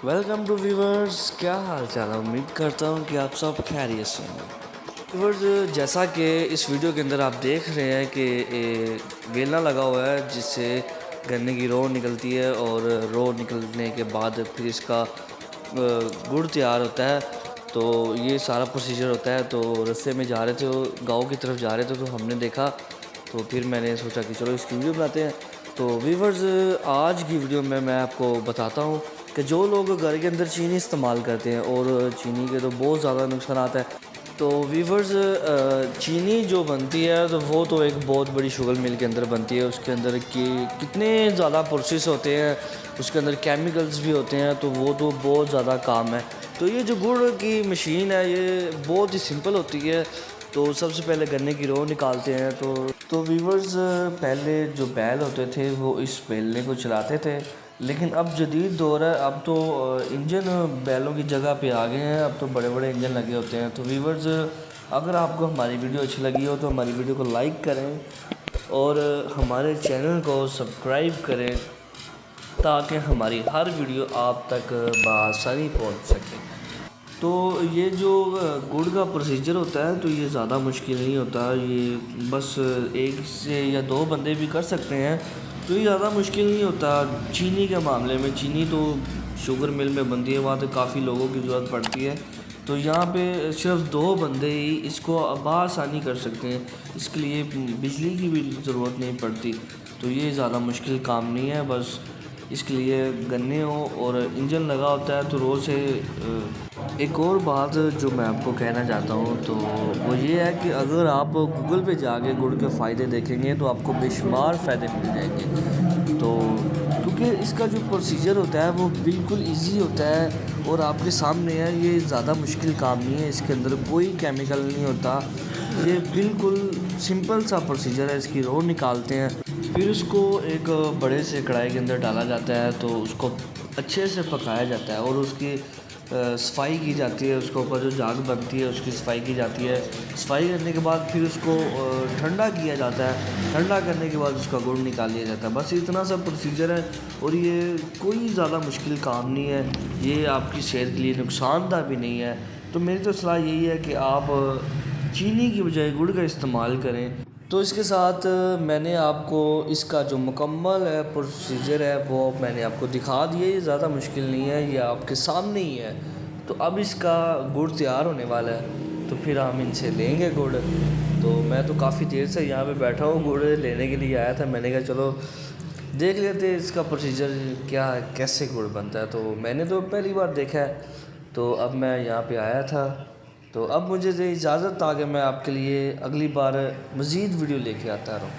Welcome to viewers, क्या हाल चाल है। उम्मीद करता हूँ कि आप सब खैरियत से हैं। व्यूवर्स, जैसा कि इस वीडियो के अंदर आप देख रहे हैं कि वेलना लगा हुआ है जिससे गन्ने की रो निकलती है और रो निकलने के बाद फिर इसका गुड़ तैयार होता है। तो ये सारा प्रोसीजर होता है। तो रस्ते में जा रहे थे, गाँव की तरफ जा रहे थे, तो हमने देखा, तो फिर मैंने सोचा कि चलो इसकी वीडियो बनाते हैं। तो व्यूवर्स, आज की वीडियो में मैं आपको बताता हूँ कि जो लोग घर के अंदर चीनी इस्तेमाल करते हैं, और चीनी के तो बहुत ज़्यादा नुकसान है। तो व्यूवर्स, चीनी जो बनती है तो वो तो एक बहुत बड़ी शुगर मिल के अंदर बनती है। उसके अंदर कितने ज़्यादा प्रोसेस होते हैं, उसके अंदर केमिकल्स भी होते हैं, तो वो तो बहुत ज़्यादा काम है। तो ये जो गुड़ की मशीन है ये बहुत ही सिंपल होती है। तो सबसे पहले गन्ने की रो निकालते हैं। तो व्यूवर्स, पहले जो बैल होते थे वो इस बेलने को चलाते थे, लेकिन अब जदीद दौर है। अब तो इंजन बैलों की जगह पे आ गए हैं। अब तो बड़े बड़े इंजन लगे होते हैं। तो व्यूवर्स, अगर आपको हमारी वीडियो अच्छी लगी हो तो हमारी वीडियो को लाइक करें और हमारे चैनल को सब्सक्राइब करें, ताकि हमारी हर वीडियो आप तक बआसानी पहुंच सके। तो ये जो गुड़ का प्रोसीजर होता है तो ये ज़्यादा मुश्किल नहीं होता। ये बस एक से या दो बंदे भी कर सकते हैं। तो ये ज़्यादा मुश्किल नहीं होता। चीनी के मामले में, चीनी तो शुगर मिल में बनती है, वहाँ तो काफ़ी लोगों की ज़रूरत पड़ती है। तो यहाँ पे सिर्फ दो बंदे ही इसको बआसानी कर सकते हैं। इसके लिए बिजली की भी ज़रूरत नहीं पड़ती। तो ये ज़्यादा मुश्किल काम नहीं है। बस इसके लिए गन्ने हो और इंजन लगा होता है। तो रोज़ से एक और बात जो मैं आपको कहना चाहता हूँ तो वो ये है कि अगर आप गूगल पे जाके गुड़ के फ़ायदे देखेंगे तो आपको बेशुमार फ़ायदे मिल जाएंगे। तो क्योंकि इसका जो प्रोसीजर होता है वो बिल्कुल इजी होता है और आपके सामने है। ये ज़्यादा मुश्किल काम नहीं है। इसके अंदर कोई केमिकल नहीं होता। ये बिल्कुल सिंपल सा प्रोसीजर है। इसकी रो निकालते हैं, फिर उसको एक बड़े से कढ़ाई के अंदर डाला जाता है। तो उसको अच्छे से पकाया जाता है और उसकी सफाई की जाती है। उसके ऊपर जो झाग बनती है उसकी सफाई की जाती है। सफाई करने के बाद फिर उसको ठंडा किया जाता है। ठंडा करने के बाद उसका गुड़ निकाल लिया जाता है। बस इतना सा प्रोसीजर है और ये कोई ज़्यादा मुश्किल काम नहीं है। ये आपकी सेहत के लिए नुकसानदा भी नहीं है। तो मेरी तो सलाह यही है कि आप चीनी की बजाय गुड़ का इस्तेमाल करें। तो इसके साथ मैंने आपको इसका जो मुकम्मल है प्रोसीजर है वो मैंने आपको दिखा दिया। ये ज़्यादा मुश्किल नहीं है, ये आपके सामने ही है। तो अब इसका गुड़ तैयार होने वाला है, तो फिर हम इनसे लेंगे गुड़। तो मैं तो काफ़ी देर से यहाँ पे बैठा हूँ, गुड़ लेने के लिए आया था। मैंने कहा चलो देख लेते हैं इसका प्रोसीजर क्या है, कैसे गुड़ बनता है। तो मैंने तो पहली बार देखा है, तो अब मैं यहाँ पे आया था। तो अब मुझे दे इजाज़त, ताकि मैं आपके लिए अगली बार मज़ीद वीडियो लेके आता रहूँ।